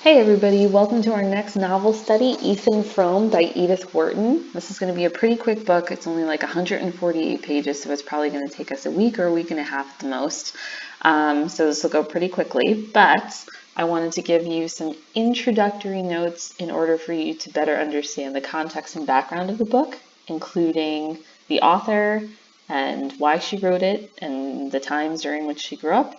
Hey everybody, welcome to our next novel study, Ethan Frome by Edith Wharton. This is going to be a pretty quick book. It's only like 148 pages, so it's probably going to take us a week or a week and a half at the most. So this will go pretty quickly, but I wanted to give you some introductory notes in order for you to better understand the context and background of the book, including the author and why she wrote it and the times during which she grew up.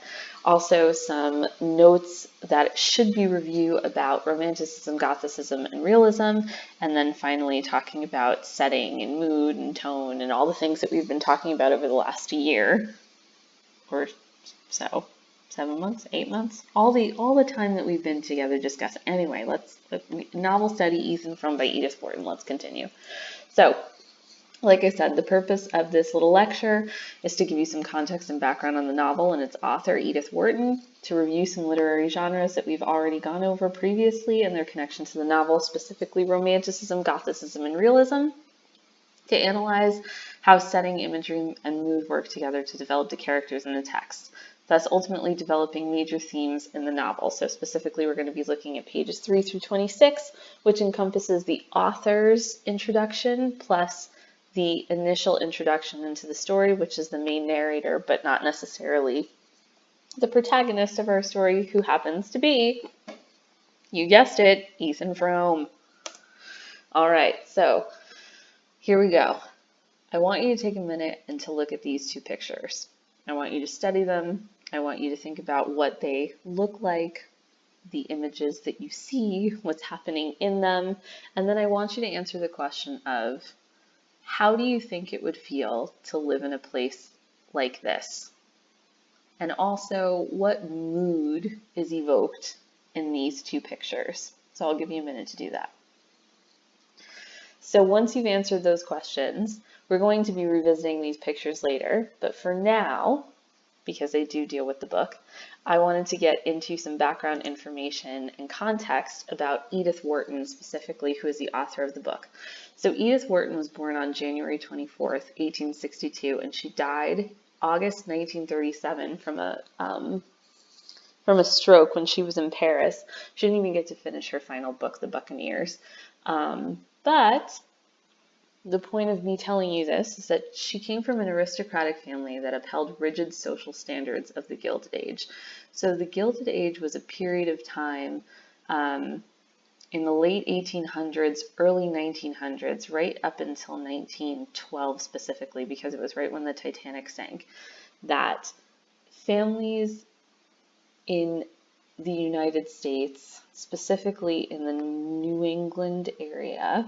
Also, some notes that should be review about Romanticism, Gothicism, and Realism, and then finally talking about setting and mood and tone and all the things that we've been talking about over the last year or so. 7 months, 8 months, all the time that we've been together discussing. Anyway, let's novel study Ethan Frome by Edith Wharton. Let's continue. So, like I said, the purpose of this little lecture is to give you some context and background on the novel and its author, Edith Wharton, to review some literary genres that we've already gone over previously and their connection to the novel, specifically Romanticism, Gothicism, and Realism, to analyze how setting, imagery, and mood work together to develop the characters in the text, thus ultimately developing major themes in the novel. So specifically, we're going to be looking at pages 3 through 26, which encompasses the author's introduction plus the initial introduction into the story, which is the main narrator, but not necessarily the protagonist of our story, who happens to be, you guessed it, Ethan Frome. All right, so here we go. I want you to take a minute and to look at these two pictures. I want you to study them. I want you to think about what they look like, the images that you see, what's happening in them, and then I want you to answer the question of, how do you think it would feel to live in a place like this? And also, what mood is evoked in these two pictures? So I'll give you a minute to do that. So once you've answered those questions, we're going to be revisiting these pictures later, but for now, because they do deal with the book, I wanted to get into some background information and context about Edith Wharton specifically, who is the author of the book. So Edith Wharton was born on January 24th, 1862, and she died August 1937 from a stroke when she was in Paris. She didn't even get to finish her final book, The Buccaneers. But the point of me telling you this is that she came from an aristocratic family that upheld rigid social standards of the Gilded Age. So the Gilded Age was a period of time in the late 1800s, early 1900s, right up until 1912 specifically, because it was right when the Titanic sank, that families in the United States, specifically in the New England area,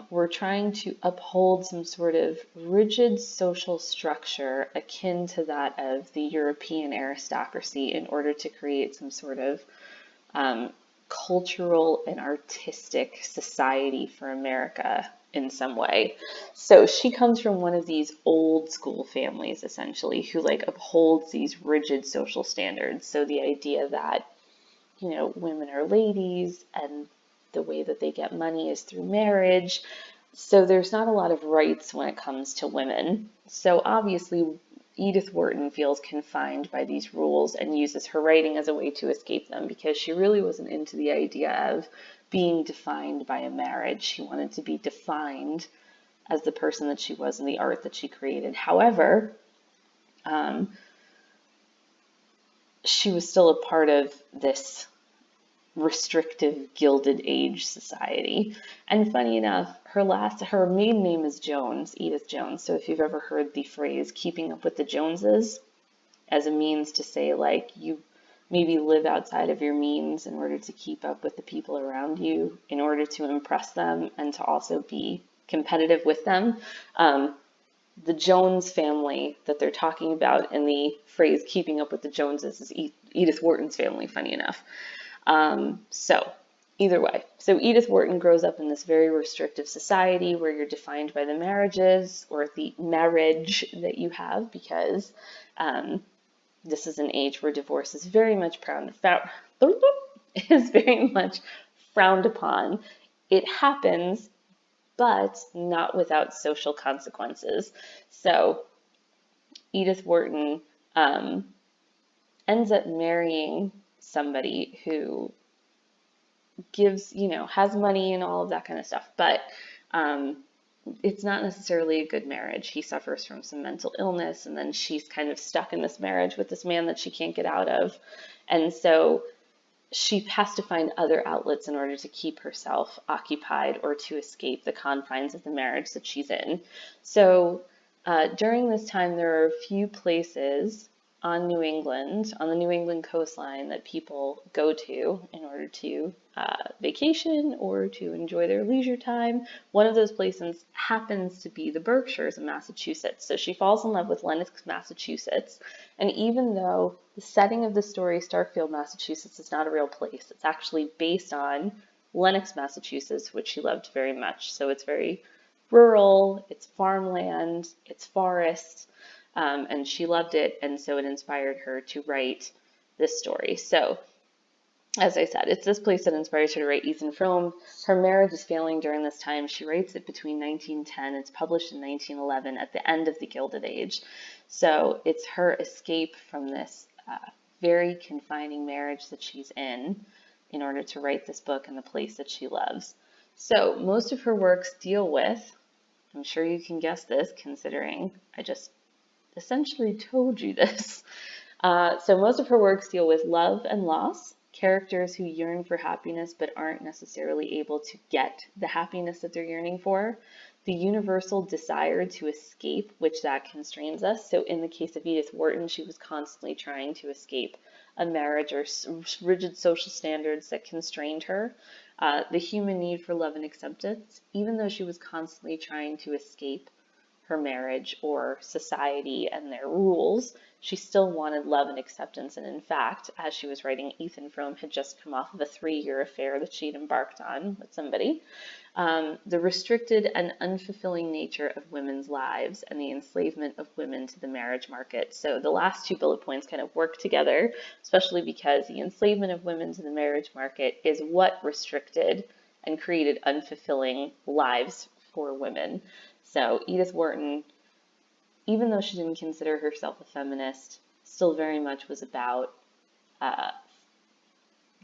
we're trying to uphold some sort of rigid social structure akin to that of the European aristocracy in order to create some sort of cultural and artistic society for America in some way. So she comes from one of these old school families, essentially, who like upholds these rigid social standards. So the idea that, women are ladies and the way that they get money is through marriage. So there's not a lot of rights when it comes to women. So obviously Edith Wharton feels confined by these rules and uses her writing as a way to escape them, because she really wasn't into the idea of being defined by a marriage. She wanted to be defined as the person that she was in the art that she created. However, she was still a part of this restrictive Gilded Age society. And funny enough, her maiden name is Jones, Edith Jones. So if you've ever heard the phrase keeping up with the Joneses as a means to say like you maybe live outside of your means in order to keep up with the people around you, in order to impress them and to also be competitive with them. The Jones family that they're talking about in the phrase keeping up with the Joneses is Edith Wharton's family, funny enough. So either way, so Edith Wharton grows up in this very restrictive society where you're defined by the marriages or the marriage that you have, because this is an age where divorce is very much frowned upon. It happens, but not without social consequences. So Edith Wharton ends up marrying somebody who gives, has money and all of that kind of stuff. But it's not necessarily a good marriage. He suffers from some mental illness, and then she's kind of stuck in this marriage with this man that she can't get out of. And so she has to find other outlets in order to keep herself occupied or to escape the confines of the marriage that she's in. So during this time, there are a few places on New England, on the New England coastline, that people go to in order to vacation or to enjoy their leisure time. One of those places happens to be the Berkshires in Massachusetts. So she falls in love with Lenox, Massachusetts. And even though the setting of the story, Starkfield, Massachusetts, is not a real place, it's actually based on Lenox, Massachusetts, which she loved very much. So it's very rural, it's farmland, it's forest, and she loved it, and so it inspired her to write this story. So, as I said, it's this place that inspires her to write Ethan Frome. Her marriage is failing during this time. She writes it between 1910. It's published in 1911 at the end of the Gilded Age. So it's her escape from this very confining marriage that she's in order to write this book in the place that she loves. So most of her works deal with, I'm sure you can guess this considering I just essentially told you this. So most of her works deal with love and loss, characters who yearn for happiness but aren't necessarily able to get the happiness that they're yearning for, the universal desire to escape, which that constrains us. So in the case of Edith Wharton, she was constantly trying to escape a marriage or rigid social standards that constrained her. The human need for love and acceptance, even though she was constantly trying to escape her marriage or society and their rules, she still wanted love and acceptance. And in fact, as she was writing, Ethan Frome had just come off of a 3-year affair that she'd embarked on with somebody. The restricted and unfulfilling nature of women's lives and the enslavement of women to the marriage market. So the last 2 bullet points kind of work together, especially because the enslavement of women to the marriage market is what restricted and created unfulfilling lives for women. So Edith Wharton, even though she didn't consider herself a feminist, still very much was about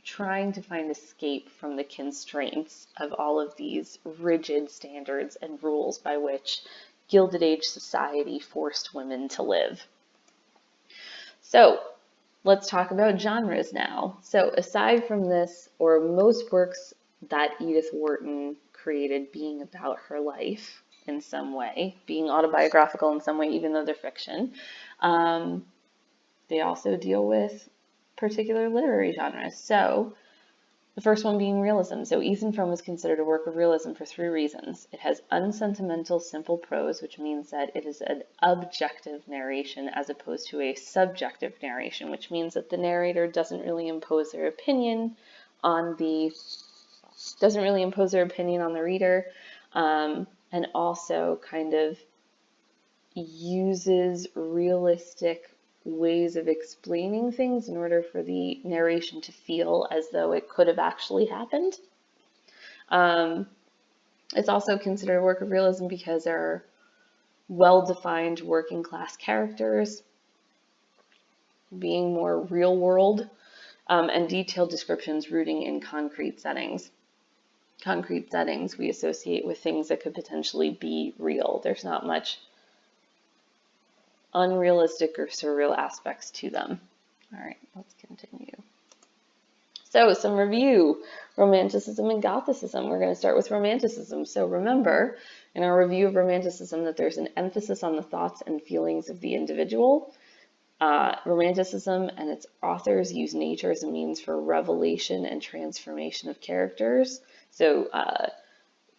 trying to find escape from the constraints of all of these rigid standards and rules by which Gilded Age society forced women to live. So let's talk about genres now. So aside from this, or most works that Edith Wharton created being about her life in some way, being autobiographical in some way, even though they're fiction, they also deal with particular literary genres. So the first one being realism. So Ethan Frome is considered a work of realism for 3 reasons. It has unsentimental, simple prose, which means that it is an objective narration as opposed to a subjective narration, which means that the narrator doesn't really impose their opinion on the reader, and also kind of uses realistic ways of explaining things in order for the narration to feel as though it could have actually happened. It's also considered a work of realism because there are well-defined working class characters, being more real world, and detailed descriptions rooting in concrete settings. Concrete settings we associate with things that could potentially be real. There's not much unrealistic or surreal aspects to them. All right, let's continue. So some review, Romanticism and Gothicism. We're going to start with Romanticism. So remember in our review of Romanticism that there's an emphasis on the thoughts and feelings of the individual. Romanticism and its authors use nature as a means for revelation and transformation of characters. So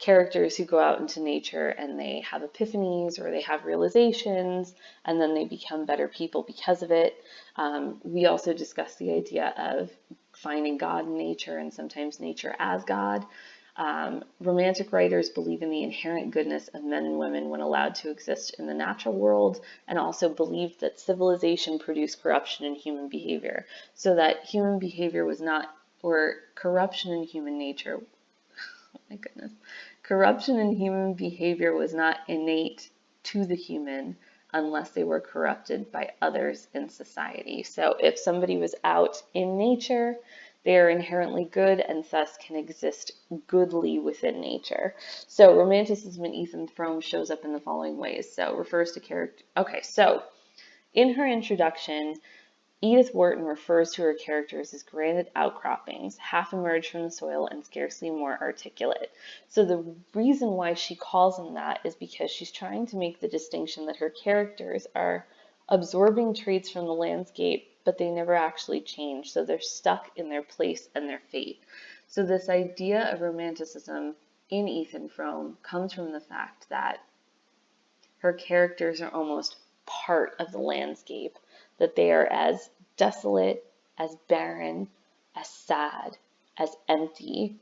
characters who go out into nature and they have epiphanies or they have realizations and then they become better people because of it. We also discuss the idea of finding God in nature and sometimes nature as God. Romantic writers believe in the inherent goodness of men and women when allowed to exist in the natural world, and also believed that civilization produced corruption in human behavior, so that human behavior was not, or corruption in human nature, oh my goodness, corruption in human behavior was not innate to the human unless they were corrupted by others in society. So if somebody was out in nature, They are inherently good and thus can exist goodly within nature. So romanticism in Ethan Frome shows up in the following ways. So refers to character. Okay, so in her introduction, Edith Wharton refers to her characters as granite outcroppings, half emerged from the soil and scarcely more articulate. So the reason why she calls them that is because she's trying to make the distinction that her characters are absorbing traits from the landscape, but they never actually change. So they're stuck in their place and their fate. So this idea of romanticism in Ethan Frome comes from the fact that her characters are almost part of the landscape, that they are as desolate, as barren, as sad, as empty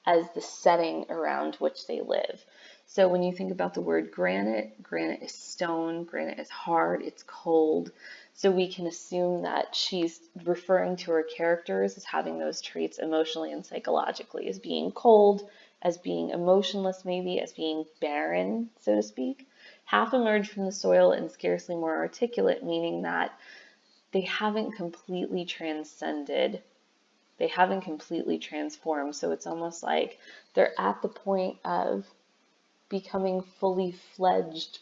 as the setting around which they live. So when you think about the word granite, granite is stone, granite is hard, it's cold. So we can assume that she's referring to her characters as having those traits emotionally and psychologically, as being cold, as being emotionless maybe, as being barren, so to speak. Half emerged from the soil and scarcely more articulate, meaning that they haven't completely transcended. They haven't completely transformed. So it's almost like they're at the point of becoming fully fledged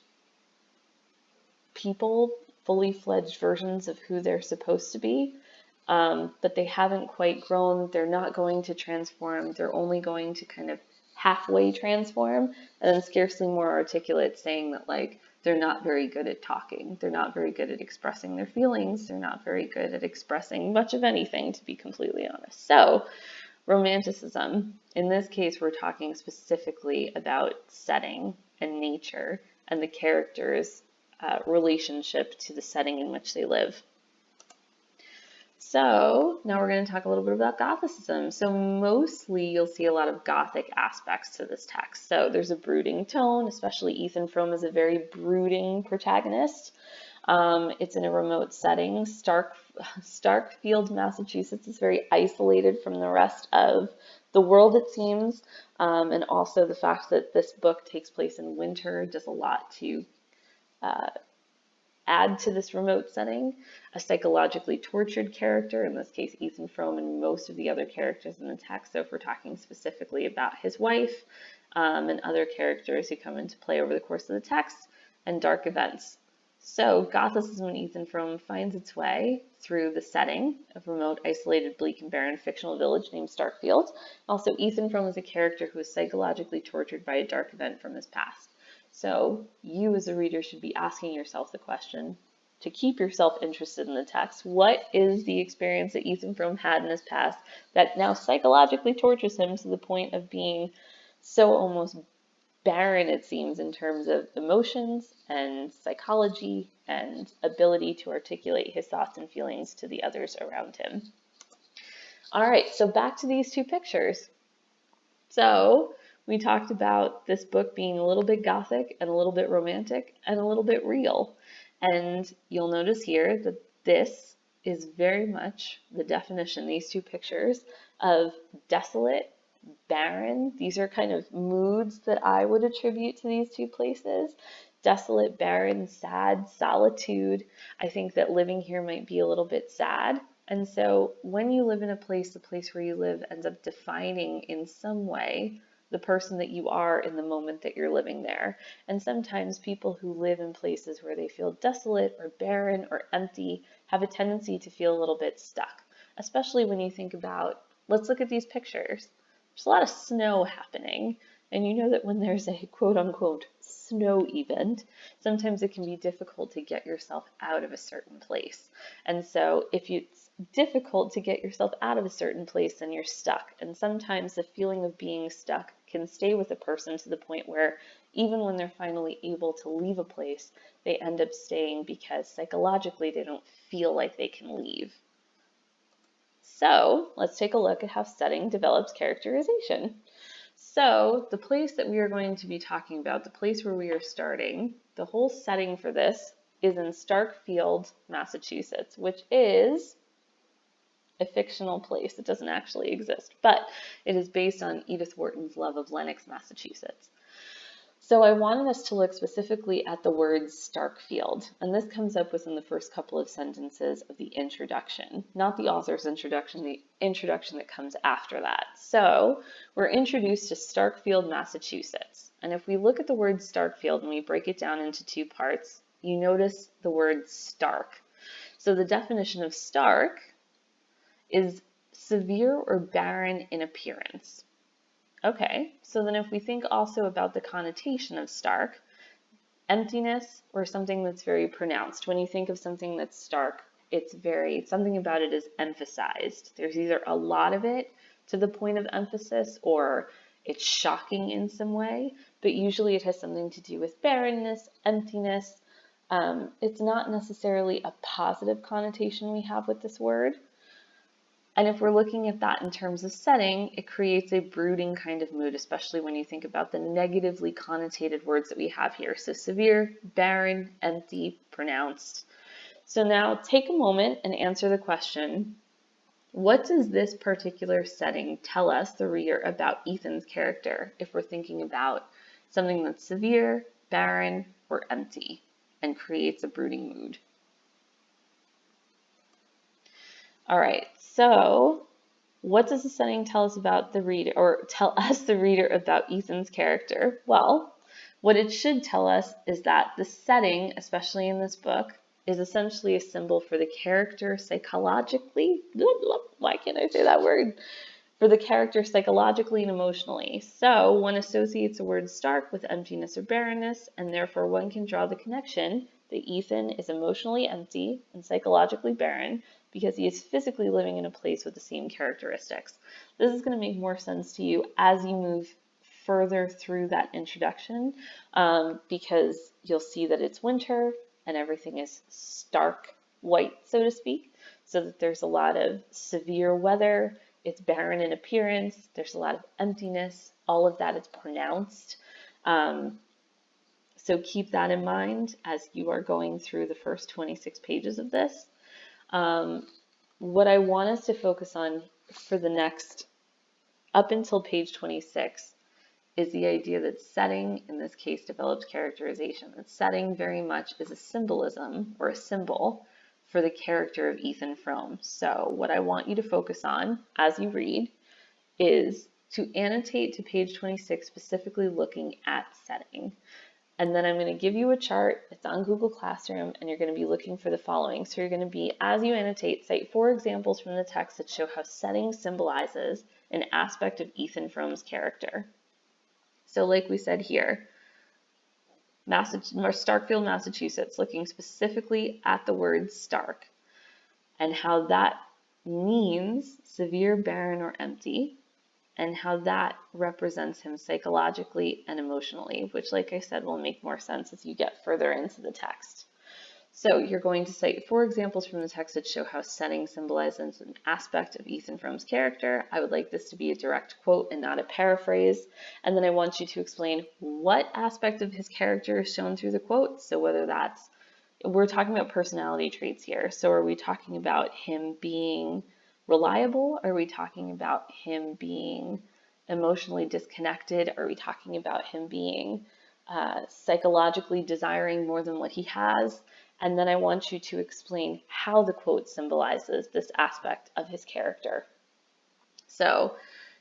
people, fully fledged versions of who they're supposed to be. But they haven't quite grown. They're not going to transform. They're only going to kind of halfway transform, and then scarcely more articulate, saying that like they're not very good at talking. They're not very good at expressing their feelings. They're not very good at expressing much of anything, to be completely honest. So romanticism, in this case, we're talking specifically about setting and nature and the characters' relationship to the setting in which they live. So now we're going to talk a little bit about Gothicism. So mostly you'll see a lot of Gothic aspects to this text. So there's a brooding tone, especially Ethan Frome is a very brooding protagonist. It's in a remote setting. Starkfield, Massachusetts is very isolated from the rest of the world, it seems. And also the fact that this book takes place in winter does a lot to add to this remote setting. A psychologically tortured character, in this case Ethan Frome, and most of the other characters in the text. So if we're talking specifically about his wife and other characters who come into play over the course of the text, and dark events. So Gothicism in Ethan Frome finds its way through the setting of remote, isolated, bleak, and barren fictional village named Starkfield. Also, Ethan Frome is a character who is psychologically tortured by a dark event from his past. So you as a reader should be asking yourself the question, to keep yourself interested in the text, what is the experience that Ethan Frome had in his past that now psychologically tortures him to the point of being so almost barren, it seems, in terms of emotions and psychology and ability to articulate his thoughts and feelings to the others around him. All right, so back to these two pictures. So we talked about this book being a little bit gothic and a little bit romantic and a little bit real. And you'll notice here that this is very much the definition, these two pictures, of desolate, barren. These are kind of moods that I would attribute to these two places. Desolate, barren, sad, solitude. I think that living here might be a little bit sad. And so when you live in a place, the place where you live ends up defining in some way the person that you are in the moment that you're living there. And sometimes people who live in places where they feel desolate or barren or empty have a tendency to feel a little bit stuck, especially when you think about, let's look at these pictures. There's a lot of snow happening, and you know that when there's a quote-unquote snow event, sometimes it can be difficult to get yourself out of a certain place. And so if it's difficult to get yourself out of a certain place, then you're stuck. And sometimes the feeling of being stuck can stay with a person to the point where even when they're finally able to leave a place, they end up staying because psychologically they don't feel like they can leave. So let's take a look at how setting develops characterization. So the place that we are going to be talking about, the place where we are starting, the whole setting for this is in Starkfield, Massachusetts, which is a fictional place. It doesn't actually exist, but it is based on Edith Wharton's love of Lenox, Massachusetts. So I wanted us to look specifically at the word Starkfield, and this comes up within the first couple of sentences of the introduction, not the author's introduction, the introduction that comes after that. So we're introduced to Starkfield, Massachusetts. And if we look at the word Starkfield and we break it down into two parts, you notice the word stark. So the definition of stark is severe or barren in appearance. Okay, so then if we think also about the connotation of stark, emptiness or something that's very pronounced. When you think of something that's stark, something about it is emphasized. There's either a lot of it to the point of emphasis or it's shocking in some way, but usually it has something to do with barrenness, emptiness. It's not necessarily a positive connotation we have with this word. And if we're looking at that in terms of setting, it creates a brooding kind of mood, especially when you think about the negatively connotated words that we have here. So severe, barren, empty, pronounced. So now take a moment and answer the question, what does this particular setting tell us, the reader, about Ethan's character if we're thinking about something that's severe, barren, or empty and creates a brooding mood? All right, so what does the setting tell us about the reader, or tell us, the reader, about Ethan's character? Well, what it should tell us is that the setting, especially in this book, is essentially a symbol for the character psychologically. Why can't I say that word? For the character psychologically and emotionally. So one associates the word stark with emptiness or barrenness, and therefore one can draw the connection that Ethan is emotionally empty and psychologically barren because he is physically living in a place with the same characteristics. This is going to make more sense to you as you move further through that introduction, because you'll see that it's winter and everything is stark white, so to speak, so that there's a lot of severe weather. It's barren in appearance. There's a lot of emptiness. All of that is pronounced. So keep that in mind as you are going through the first 26 pages of this. What I want us to focus on for the next, up until page 26, is the idea that setting, in this case, develops characterization. That setting very much is a symbolism or a symbol for the character of Ethan Frome. So what I want you to focus on as you read is to annotate to page 26, specifically looking at setting. And then I'm going to give you a chart. It's on Google Classroom, and you're going to be looking for the following. So you're going to be, as you annotate, cite 4 examples from the text that show how setting symbolizes an aspect of Ethan Frome's character. So like we said here, Starkfield, Massachusetts, looking specifically at the word stark and how that means severe, barren, or empty, and how that represents him psychologically and emotionally, which, like I said, will make more sense as you get further into the text. So you're going to cite 4 examples from the text that show how setting symbolizes an aspect of Ethan Frome's character. I would like this to be a direct quote and not a paraphrase. And then I want you to explain what aspect of his character is shown through the quote. So whether that's, we're talking about personality traits here. So are we talking about him being reliable? Are we talking about him being emotionally disconnected? Are we talking about him being psychologically desiring more than what he has? And then I want you to explain how the quote symbolizes this aspect of his character. So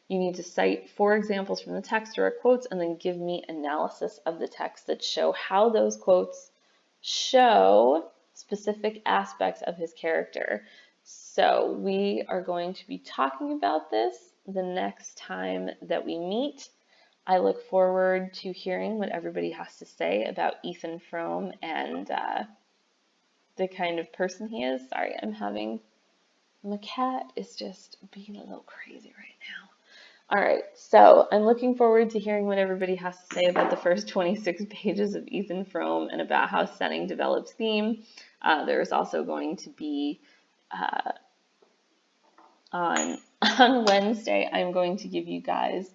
you need to cite 4 examples from the text or quotes and then give me analysis of the text that show how those quotes show specific aspects of his character. So we are going to be talking about this the next time that we meet. I look forward to hearing what everybody has to say about Ethan Frome and the kind of person he is. Sorry, my cat is just being a little crazy right now. All right, so I'm looking forward to hearing what everybody has to say about the first 26 pages of Ethan Frome and about how setting develops theme. There's also going to be, on Wednesday, I'm going to give you guys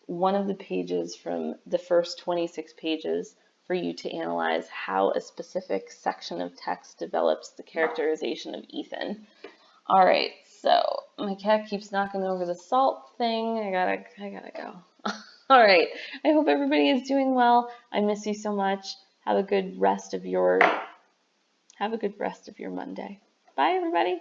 one of the pages from the first 26 pages for you to analyze how a specific section of text develops the characterization of Ethan. All right, so my cat keeps knocking over the salt thing. I gotta go. All right. I hope everybody is doing well. I miss you so much. Have a good rest of your Monday. Bye, everybody.